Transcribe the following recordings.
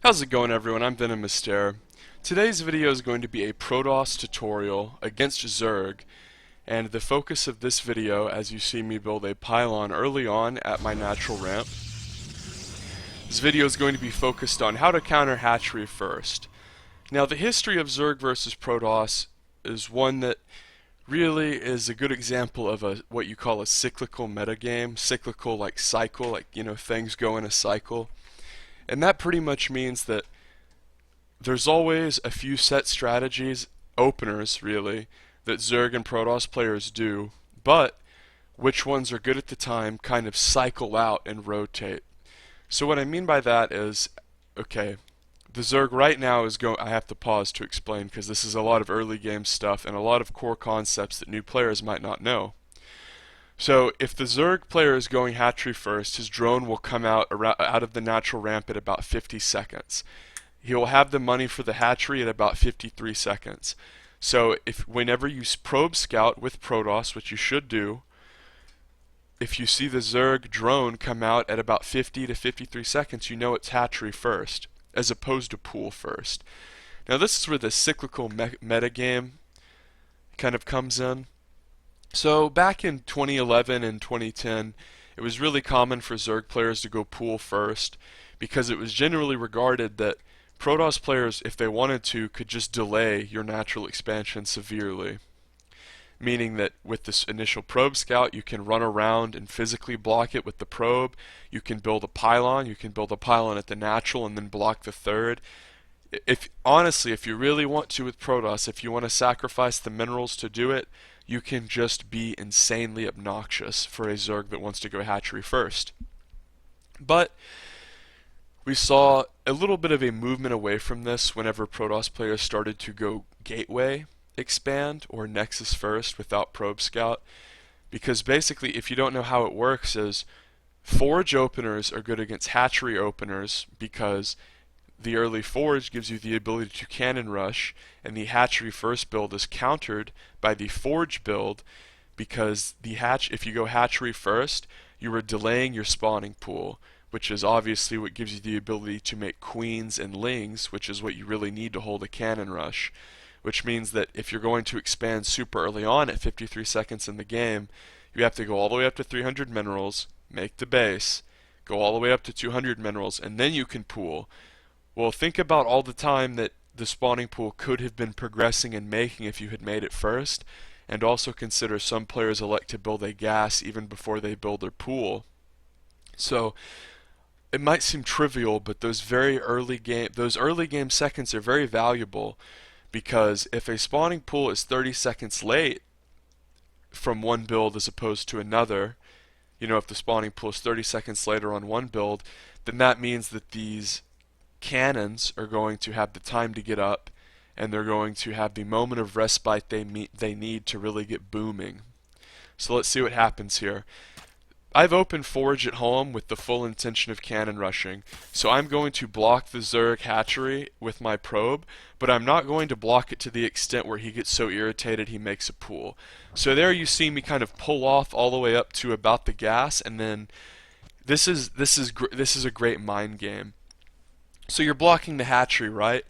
How's it going, everyone? I'm VenomousStare. Today's video is going to be a Protoss tutorial against Zerg, and the focus of this video, as you see me build a pylon early on at my natural ramp, this video is going to be focused on how to counter hatchery first. Now, the history of Zerg versus Protoss is one that really is a good example of what you call a cyclical metagame. Cyclical like cycle, like, things go in a cycle. And that pretty much means that there's always a few set strategies, openers really, that Zerg and Protoss players do, but which ones are good at the time kind of cycle out and rotate. So what I mean by that is, okay, the Zerg right now is going. I have to pause to explain because this is a lot of early game stuff and a lot of core concepts that new players might not know. So if the Zerg player is going hatchery first, his drone will come out of the natural ramp at about 50 seconds. He will have the money for the hatchery at about 53 seconds. So whenever you probe scout with Protoss, which you should do, if you see the Zerg drone come out at about 50 to 53 seconds, you know it's hatchery first, as opposed to pool first. Now this is where the cyclical metagame kind of comes in. So back in 2011 and 2010, it was really common for Zerg players to go pool first because it was generally regarded that Protoss players, if they wanted to, could just delay your natural expansion severely. Meaning that with this initial probe scout, you can run around and physically block it with the probe. You can build a pylon. You can build a pylon at the natural and then block the third. Honestly, if you really want to with Protoss, if you want to sacrifice the minerals to do it, you can just be insanely obnoxious for a Zerg that wants to go hatchery first. But we saw a little bit of a movement away from this whenever Protoss players started to go gateway expand or nexus first without probe scout, because basically, if you don't know how it works, is forge openers are good against hatchery openers because the early forge gives you the ability to cannon rush, and the hatchery first build is countered by the forge build because if you go hatchery first, you are delaying your spawning pool, which is obviously what gives you the ability to make queens and lings, which is what you really need to hold a cannon rush. Which means that if you're going to expand super early on at 53 seconds in the game, you have to go all the way up to 300 minerals, make the base, go all the way up to 200 minerals, and then you can pool. Well, think about all the time that the spawning pool could have been progressing and making if you had made it first, and also consider some players elect to build a gas even before they build their pool. So it might seem trivial, but those early game seconds are very valuable, because if a spawning pool is 30 seconds late from one build as opposed to another, if the spawning pool is 30 seconds later on one build, then that means that these cannons are going to have the time to get up, and they're going to have the moment of respite they need to really get booming. So let's see what happens here. I've opened forge at home with the full intention of cannon rushing, so I'm going to block the Zerg hatchery with my probe, but I'm not going to block it to the extent where he gets so irritated he makes a pool. So there you see me kind of pull off all the way up to about the gas, and then this is a great mind game. So you're blocking the hatchery, right?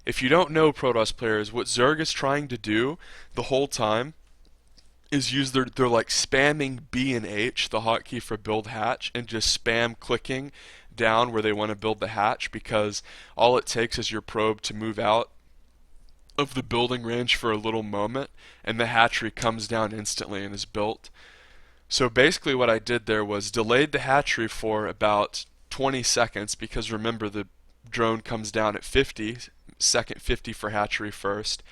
If you don't know, Protoss players, what Zerg is trying to do the whole time is they're like spamming B and H, the hotkey for build hatch, and just spam clicking down where they want to build the hatch, because all it takes is your probe to move out of the building range for a little moment, and the hatchery comes down instantly and is built. So basically what I did there was delayed the hatchery for about 20 seconds, because remember the drone comes down at 50 for hatchery first.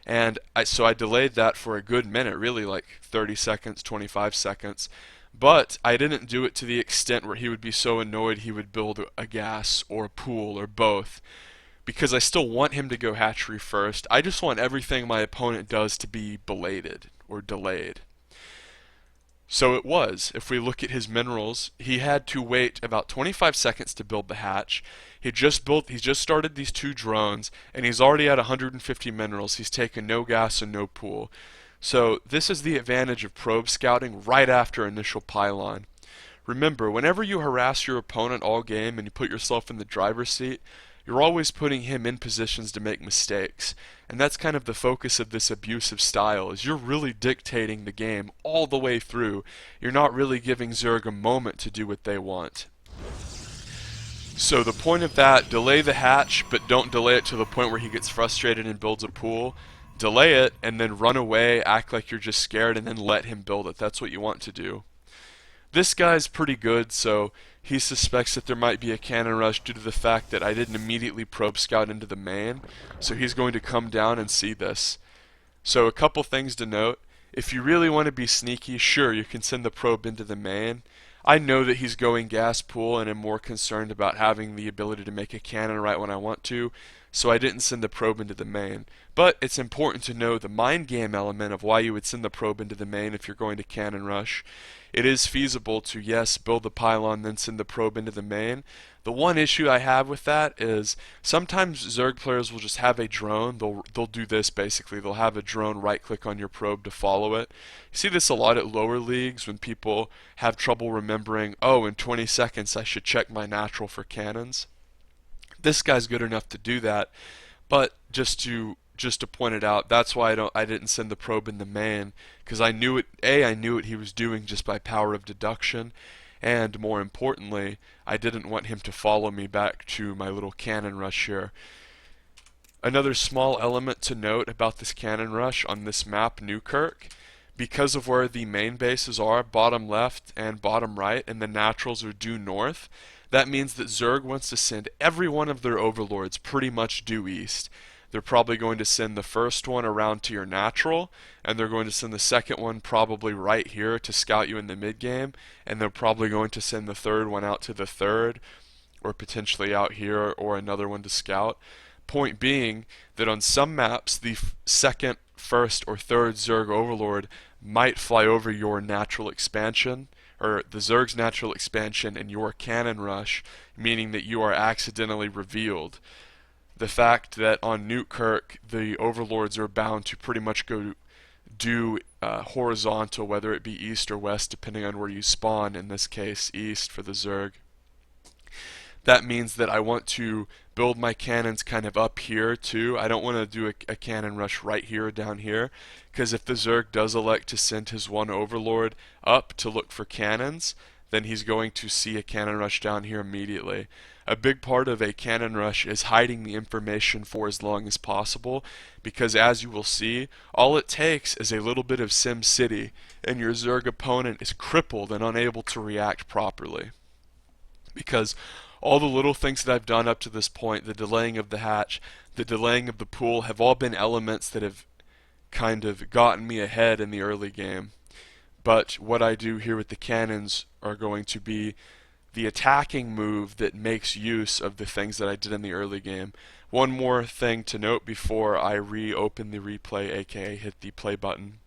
And so I delayed that for a good minute, really like 30 seconds, 25 seconds. But I didn't do it to the extent where he would be so annoyed he would build a gas or a pool or both. Because I still want him to go hatchery first. I just want everything my opponent does to be belated or delayed. So it was. If we look at his minerals, he had to wait about 25 seconds to build the hatch. He's just started these two drones, and he's already at 150 minerals. He's taken no gas and no pool. So this is the advantage of probe scouting right after initial pylon. Remember, whenever you harass your opponent all game and you put yourself in the driver's seat, you're always putting him in positions to make mistakes. And that's kind of the focus of this abusive style, is you're really dictating the game all the way through. You're not really giving Zerg a moment to do what they want. So the point of that, delay the hatch, but don't delay it to the point where he gets frustrated and builds a pool. Delay it, and then run away, act like you're just scared, and then let him build it. That's what you want to do. This guy's pretty good, so he suspects that there might be a cannon rush due to the fact that I didn't immediately probe scout into the main, so he's going to come down and see this. So a couple things to note. If you really want to be sneaky, sure, you can send the probe into the main. I know that he's going gas pool and am more concerned about having the ability to make a cannon right when I want to, so I didn't send the probe into the main. But it's important to know the mind game element of why you would send the probe into the main if you're going to cannon rush. It is feasible to, yes, build the pylon, then send the probe into the main. The one issue I have with that is sometimes Zerg players will just have a drone. They'll do this basically. They'll have a drone right-click on your probe to follow it. You see this a lot at lower leagues when people have trouble remembering, oh, in 20 seconds I should check my natural for cannons. This guy's good enough to do that, but just to point it out, that's why I didn't send the probe in the main, because I knew what he was doing just by power of deduction, and more importantly, I didn't want him to follow me back to my little cannon rush here. Another small element to note about this cannon rush on this map, Newkirk, because of where the main bases are, bottom left and bottom right, and the naturals are due north, that means that Zerg wants to send every one of their overlords pretty much due east. They're probably going to send the first one around to your natural, and they're going to send the second one probably right here to scout you in the mid game, and they're probably going to send the third one out to the third, or potentially out here, or another one to scout. Point being that on some maps, the second, first, or third Zerg overlord might fly over your natural expansion, or the Zerg's natural expansion and your cannon rush, meaning that you are accidentally revealed. The fact that on Newkirk the overlords are bound to pretty much go due horizontal, whether it be east or west depending on where you spawn, in this case east for the Zerg. That means that I want to build my cannons kind of up here too. I don't want to do a cannon rush right here or down here, because if the Zerg does elect to send his one overlord up to look for cannons, then he's going to see a cannon rush down here immediately. A big part of a cannon rush is hiding the information for as long as possible, because as you will see, all it takes is a little bit of Sim City, and your Zerg opponent is crippled and unable to react properly. Because all the little things that I've done up to this point, the delaying of the hatch, the delaying of the pool, have all been elements that have kind of gotten me ahead in the early game. But what I do here with the cannons are going to be the attacking move that makes use of the things that I did in the early game. One more thing to note before I reopen the replay, aka hit the play button.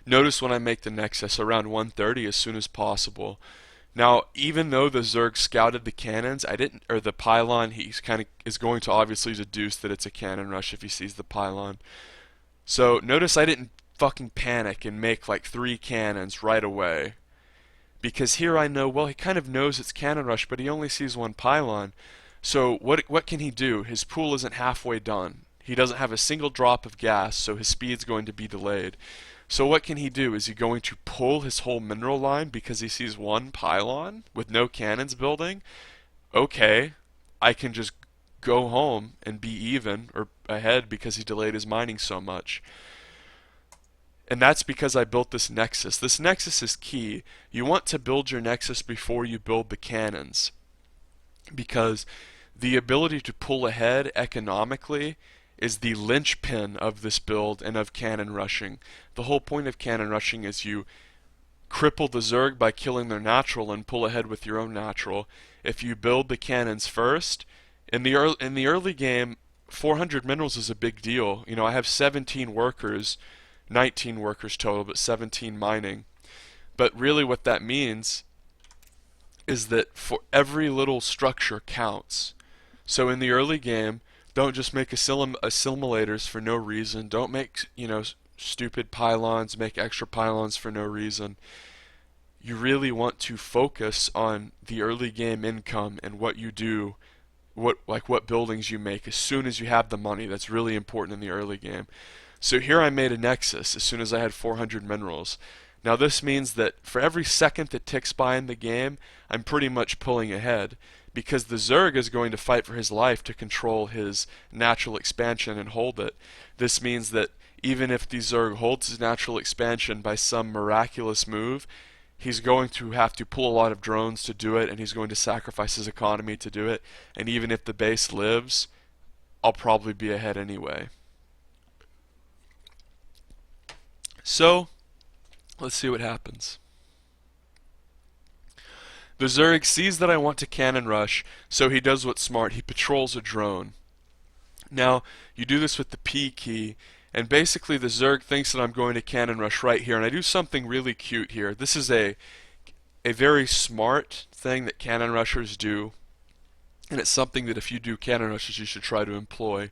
Notice when I make the Nexus around 1:30 as soon as possible. Now, even though the Zerg scouted the cannons, the pylon, he's kind of is going to obviously deduce that it's a cannon rush if he sees the pylon. So notice I didn't fucking panic and make like 3 cannons right away. Because here I know, well, he kind of knows it's cannon rush, but he only sees 1 pylon. So what can he do? His pool isn't halfway done. He doesn't have a single drop of gas, so his speed's going to be delayed. So what can he do? Is he going to pull his whole mineral line because he sees 1 pylon with no cannons building? Okay, I can just go home and be even or ahead because he delayed his mining so much. And that's because I built this Nexus. This Nexus is key. You want to build your Nexus before you build the cannons, because the ability to pull ahead economically is the linchpin of this build and of cannon rushing. The whole point of cannon rushing is you cripple the Zerg by killing their natural and pull ahead with your own natural. If you build the cannons first, in the early game, 400 minerals is a big deal. You know, I have 17 workers, 19 workers total, but 17 mining. But really what that means is that for every little structure counts. So in the early game, don't just make assimilators for no reason. Don't make, stupid pylons, make extra pylons for no reason. You really want to focus on the early game income and what you do what buildings you make as soon as you have the money. That's really important in the early game. So here I made a nexus as soon as I had 400 minerals. Now this means that for every second that ticks by in the game, I'm pretty much pulling ahead, because the Zerg is going to fight for his life to control his natural expansion and hold it. This means that even if the Zerg holds his natural expansion by some miraculous move, he's going to have to pull a lot of drones to do it, and he's going to sacrifice his economy to do it. And even if the base lives, I'll probably be ahead anyway. So, let's see what happens. The Zerg sees that I want to cannon rush, so he does what's smart. He patrols a drone. Now, you do this with the P key, and basically the Zerg thinks that I'm going to cannon rush right here, and I do something really cute here. This is a very smart thing that cannon rushers do, and it's something that if you do cannon rushes you should try to employ.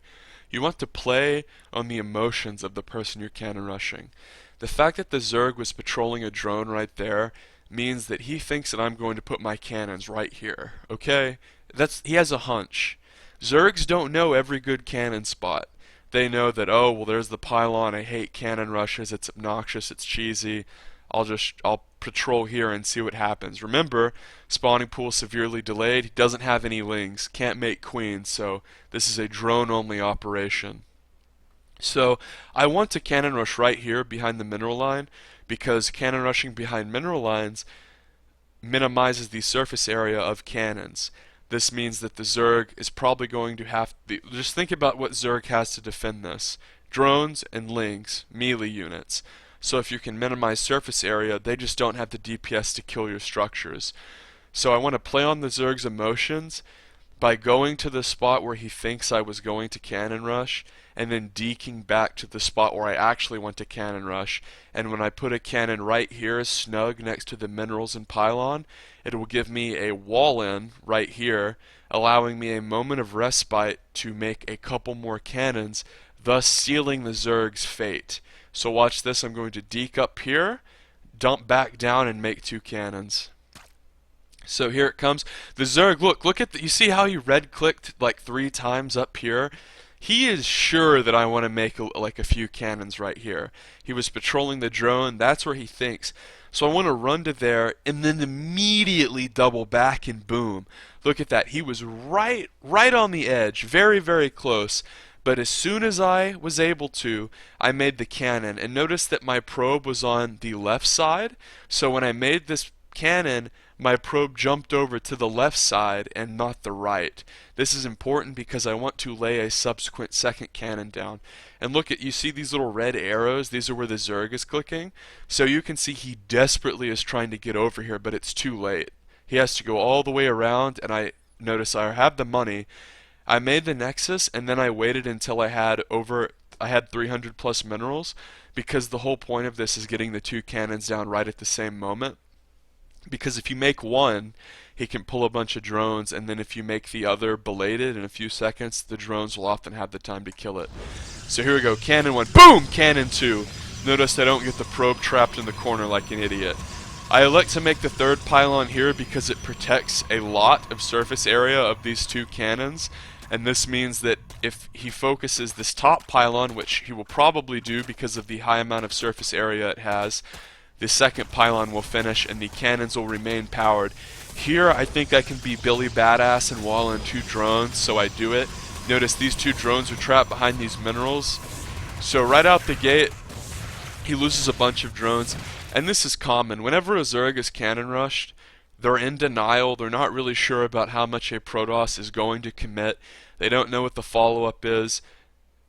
You want to play on the emotions of the person you're cannon rushing. The fact that the Zerg was patrolling a drone right there means that he thinks that I'm going to put my cannons right here. Okay? He has a hunch. Zergs don't know every good cannon spot. They know that, oh, well, there's the pylon. I hate cannon rushes. It's obnoxious. It's cheesy. I'll patrol here and see what happens. Remember, spawning pool severely delayed. He doesn't have any lings. Can't make queens. So this is a drone-only operation. So I want to cannon rush right here behind the mineral line, because cannon rushing behind mineral lines minimizes the surface area of cannons. This means that the Zerg is probably going to have to... Just think about what Zerg has to defend this. Drones and lings, melee units. So if you can minimize surface area, they just don't have the DPS to kill your structures. So I want to play on the Zerg's emotions by going to the spot where he thinks I was going to cannon rush, and then deking back to the spot where I actually want to cannon rush. And when I put a cannon right here, snug next to the minerals and pylon, it will give me a wall in right here, allowing me a moment of respite to make a couple more cannons, thus sealing the Zerg's fate. So watch this. I'm going to deke up here, dump back down, and make 2 cannons. So here it comes. The Zerg, look at you see how he red clicked like 3 times up here? He is sure that I want to make like a few cannons right here. He was patrolling the drone. That's where he thinks. So I want to run to there and then immediately double back, and boom. Look at that. He was right on the edge, very, very close. But as soon as I was able to, I made the cannon. And notice that my probe was on the left side. So when I made this cannon, my probe jumped over to the left side and not the right. This is important because I want to lay a subsequent second cannon down. And look at, you see these little red arrows? These are where the Zerg is clicking. So you can see he desperately is trying to get over here, but it's too late. He has to go all the way around, and I notice I have the money. I made the nexus, and then I waited until I had 300 plus minerals, because the whole point of this is getting the 2 cannons down right at the same moment. Because if you make one, he can pull a bunch of drones, and then if you make the other belated in a few seconds, the drones will often have the time to kill it. So here we go, cannon 1, boom, cannon 2. Notice I don't get the probe trapped in the corner like an idiot. I elect to make the 3rd pylon here because it protects a lot of surface area of these 2 cannons, and this means that if he focuses this top pylon, which he will probably do because of the high amount of surface area it has, the 2nd pylon will finish and the cannons will remain powered. Here I think I can be Billy Badass and wall in 2 drones, so I do it. Notice these 2 drones are trapped behind these minerals. So right out the gate, he loses a bunch of drones. And this is common. Whenever a Zerg is cannon rushed, they're in denial. They're not really sure about how much a Protoss is going to commit. They don't know what the follow-up is.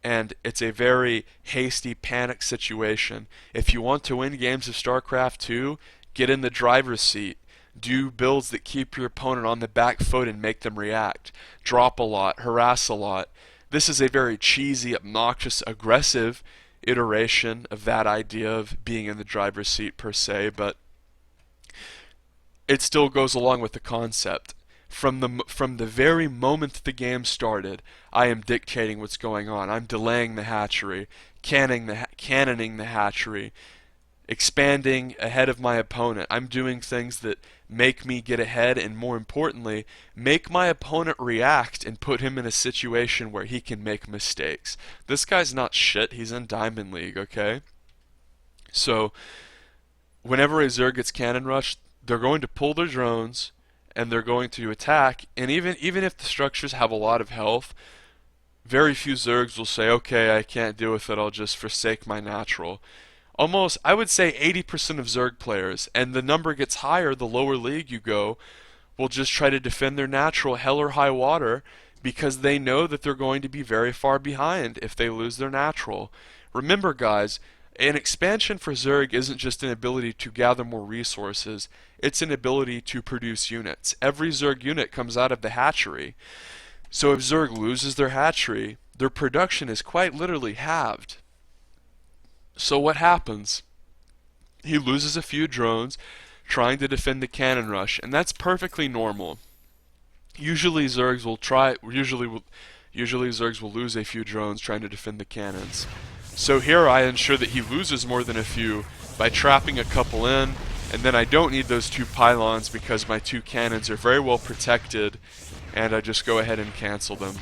And it's a very hasty panic situation. If you want to win games of StarCraft 2, get in the driver's seat. Do builds that keep your opponent on the back foot and make them react. Drop a lot, harass a lot. This is a very cheesy, obnoxious, aggressive iteration of that idea of being in the driver's seat per se, but it still goes along with the concept. From the very moment the game started, I am dictating what's going on. I'm delaying the hatchery, cannoning the hatchery, expanding ahead of my opponent. I'm doing things that make me get ahead and, more importantly, make my opponent react and put him in a situation where he can make mistakes. This guy's not shit. He's in Diamond League, okay? So whenever a Zerg gets cannon rushed, they're going to pull their drones and they're going to attack, and even if the structures have a lot of health, very few Zergs will say, okay, I can't deal with it, I'll just forsake my natural. Almost, I would say 80% of Zerg players, and the number gets higher the lower league you go, will just try to defend their natural hell or high water because they know that they're going to be very far behind if they lose their natural. Remember, guys, an expansion for Zerg isn't just an ability to gather more resources, it's an ability to produce units. Every Zerg unit comes out of the hatchery. So if Zerg loses their hatchery, their production is quite literally halved. So what happens? He loses a few drones trying to defend the cannon rush, and that's perfectly normal. Usually Zergs will lose a few drones trying to defend the cannons. So here I ensure that he loses more than a few by trapping a couple in, and then I don't need those two pylons because my two cannons are very well protected, and I just go ahead and cancel them.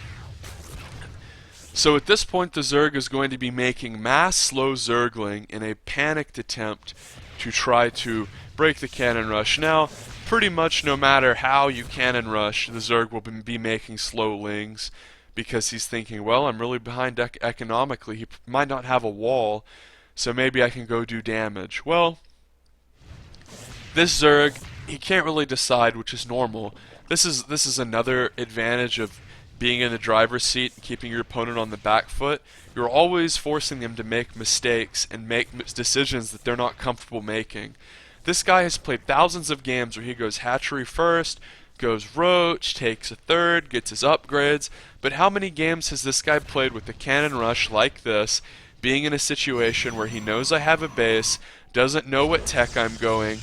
So at this point the Zerg is going to be making mass slow Zergling in a panicked attempt to try to break the cannon rush. Now, pretty much no matter how you cannon rush, the Zerg will be making slow lings because he's thinking, well, I'm really behind economically, he might not have a wall, so maybe I can go do damage. Well, this Zerg, he can't really decide, which is normal. This is another advantage of being in the driver's seat and keeping your opponent on the back foot. You're always forcing them to make mistakes and make decisions that they're not comfortable making. This guy has played thousands of games where he goes hatchery first, goes roach, takes a third, gets his upgrades, but how many games has this guy played with the cannon rush like this, being in a situation where he knows I have a base, doesn't know what tech I'm going,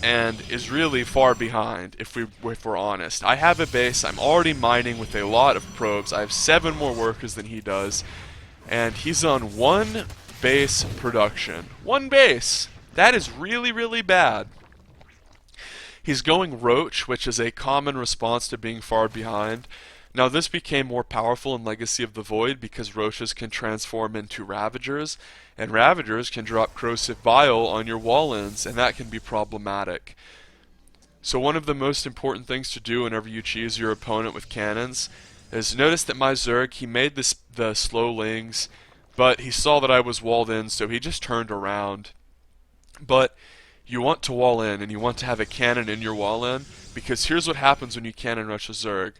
and is really far behind, if we're honest. I have a base, I'm already mining with a lot of probes, I have 7 more workers than he does, and he's on 1 base production. 1 base! That is really, really bad. He's going roach, which is a common response to being far behind. Now this became more powerful in Legacy of the Void because roaches can transform into ravagers, and ravagers can drop corrosive bile on your wall ends, and that can be problematic. So one of the most important things to do whenever you cheese your opponent with cannons is notice that my Zerg, he made the slow lings, but he saw that I was walled in, so he just turned around. But you want to wall in, and you want to have a cannon in your wall in, because here's what happens when you cannon rush a Zerg.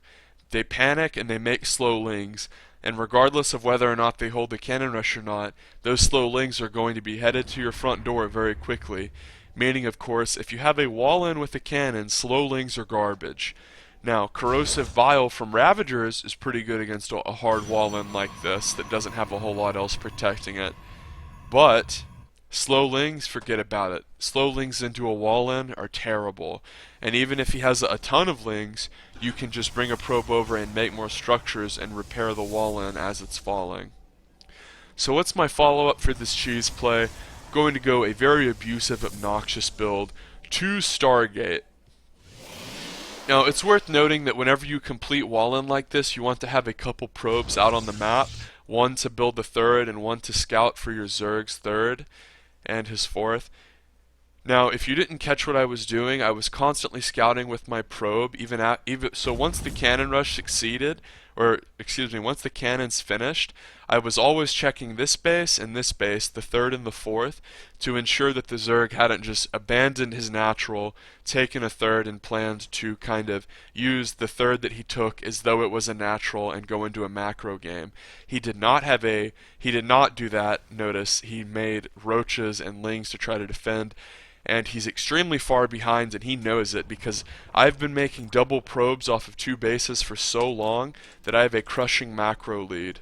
They panic and they make slow lings, and regardless of whether or not they hold the cannon rush or not, those slow lings are going to be headed to your front door very quickly. Meaning, of course, if you have a wall in with a cannon, slow lings are garbage. Now, corrosive bile from Ravagers is pretty good against a hard wall in like this that doesn't have a whole lot else protecting it. But slow lings, forget about it. Slow lings into a wall in are terrible. And even if he has a ton of lings, you can just bring a probe over and make more structures and repair the wall in as it's falling. So what's my follow-up for this cheese play? Going to go a very abusive, obnoxious build to Stargate. Now, it's worth noting that whenever you complete wall-in like this, you want to have a couple probes out on the map, one to build the third and one to scout for your Zerg's third and his fourth. Now, if you didn't catch what I was doing, I was constantly scouting with my probe, so once the cannon rush succeeded, or excuse me, once the cannon's finished, I was always checking this base and this base, the third and the fourth, to ensure that the Zerg hadn't just abandoned his natural, taken a third, and planned to kind of use the third that he took as though it was a natural and go into a macro game. He did not do that. Notice he made roaches and lings to try to defend, and he's extremely far behind, and he knows it because I've been making double probes off of 2 bases for so long that I have a crushing macro lead.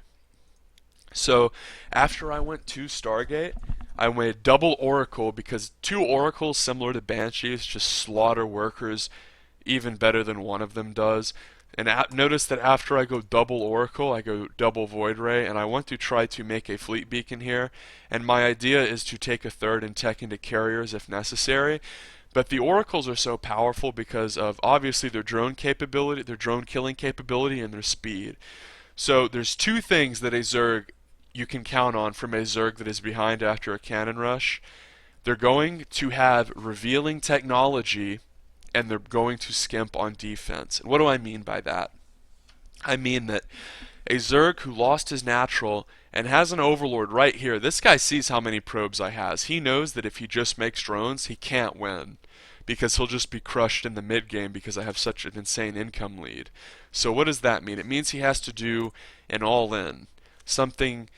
So after I went to Stargate, I went double Oracle because 2 Oracles similar to Banshees just slaughter workers even better than one of them does. And notice that after I go double Oracle, I go double Void Ray, and I want to try to make a fleet beacon here. And my idea is to take a third and tech into carriers if necessary. But the Oracles are so powerful because of obviously their drone capability, their drone killing capability, and their speed. So there's two things that a Zerg you can count on from a Zerg that is behind after a cannon rush. They're going to have revealing technology, and they're going to skimp on defense. And what do I mean by that? I mean that a Zerg who lost his natural and has an overlord right here, this guy sees how many probes I has. He knows that if he just makes drones, he can't win, because he'll just be crushed in the mid game because I have such an insane income lead. So what does that mean? It means he has to do an all-in, something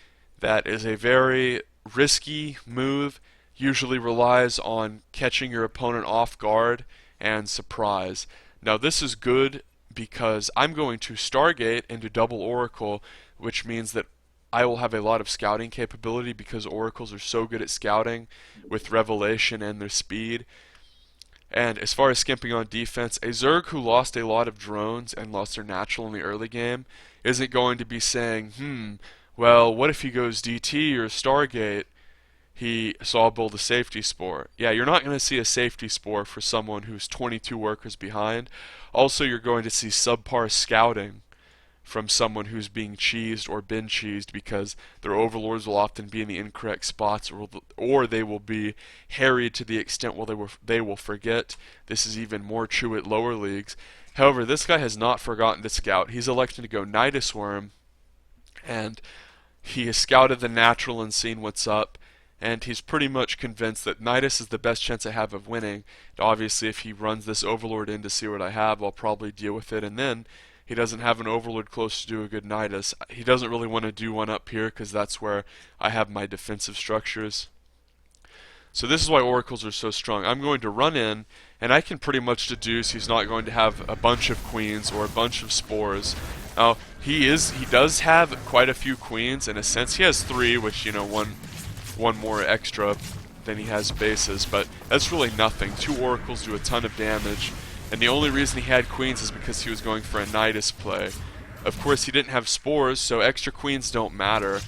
that is a very risky move, usually relies on catching your opponent off guard and surprise. Now this is good because I'm going to Stargate into double Oracle, which means that I will have a lot of scouting capability because Oracles are so good at scouting with Revelation and their speed. And as far as skimping on defense, a Zerg who lost a lot of drones and lost their natural in the early game isn't going to be saying, well, what if he goes DT or Stargate? So I'll build a safety spore. Yeah, you're not going to see a safety spore for someone who's 22 workers behind. Also, you're going to see subpar scouting from someone who's being cheesed or been cheesed because their overlords will often be in the incorrect spots, or they will be harried to the extent where they will forget. This is even more true at lower leagues. However, this guy has not forgotten to scout. He's elected to go Nidus Worm, and he has scouted the natural and seen what's up. And he's pretty much convinced that Nidus is the best chance I have of winning. And obviously, if he runs this Overlord in to see what I have, I'll probably deal with it. And then he doesn't have an Overlord close to do a good Nidus. He doesn't really want to do one up here because that's where I have my defensive structures. So this is why Oracles are so strong. I'm going to run in, and I can pretty much deduce he's not going to have a bunch of queens or a bunch of spores. Now, he does have quite a few queens. In a sense, he has 3, which, one more extra than he has bases, but that's really nothing. 2 Oracles do a ton of damage, and the only reason he had queens is because he was going for a Nidus play. Of course, he didn't have spores, so extra queens don't matter.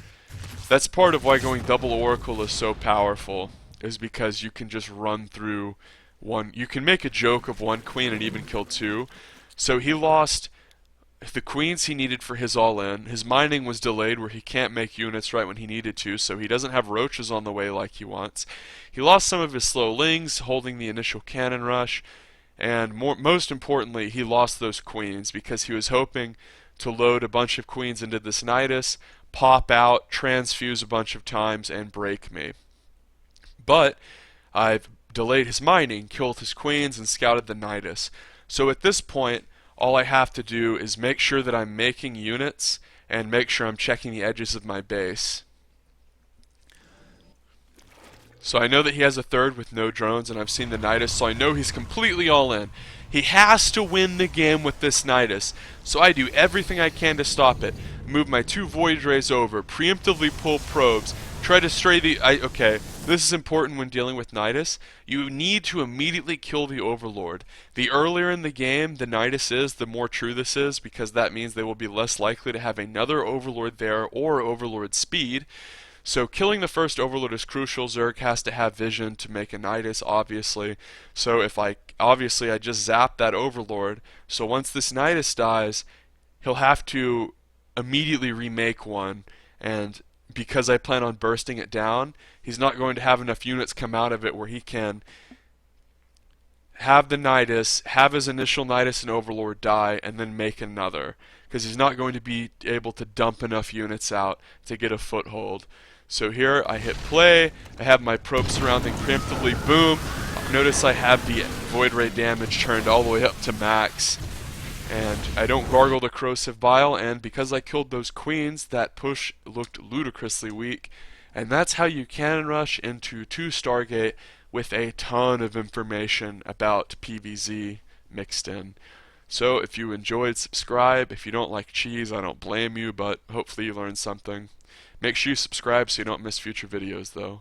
That's part of why going double Oracle is so powerful, is because you can just run through one. You can make a joke of 1 queen and even kill 2. So he lost the queens he needed for his all-in. His mining was delayed where he can't make units right when he needed to, so he doesn't have roaches on the way like he wants. He lost some of his slow lings holding the initial cannon rush, and most importantly, he lost those queens because he was hoping to load a bunch of queens into this Nidus, pop out, transfuse a bunch of times, and break me. But I've delayed his mining, killed his queens, and scouted the Nidus. So at this point, all I have to do is make sure that I'm making units and make sure I'm checking the edges of my base. So I know that he has a third with no drones, and I've seen the Nidus, so I know he's completely all in. He has to win the game with this Nidus, so I do everything I can to stop it. Move my 2 Void Rays over, preemptively pull probes, try to stray the... Okay, this is important when dealing with Nidus. You need to immediately kill the Overlord. The earlier in the game the Nidus is, the more true this is, because that means they will be less likely to have another Overlord there or Overlord speed. So killing the first Overlord is crucial. Zerg has to have vision to make a Nidus, obviously. So obviously I just zap that Overlord. So once this Nidus dies, he'll have to immediately remake one, and because I plan on bursting it down, he's not going to have enough units come out of it where he can have the Nidus, have his initial Nidus and Overlord die, and then make another, because he's not going to be able to dump enough units out to get a foothold. So here I hit play, I have my probe surrounding preemptively, boom. Notice I have the Void Ray damage turned all the way up to max. And I don't gargle the corrosive bile, and because I killed those queens, that push looked ludicrously weak. And that's how you cannon rush into 2 Stargate with a ton of information about PvZ mixed in. So if you enjoyed, subscribe. If you don't like cheese, I don't blame you, but hopefully you learned something. Make sure you subscribe so you don't miss future videos though.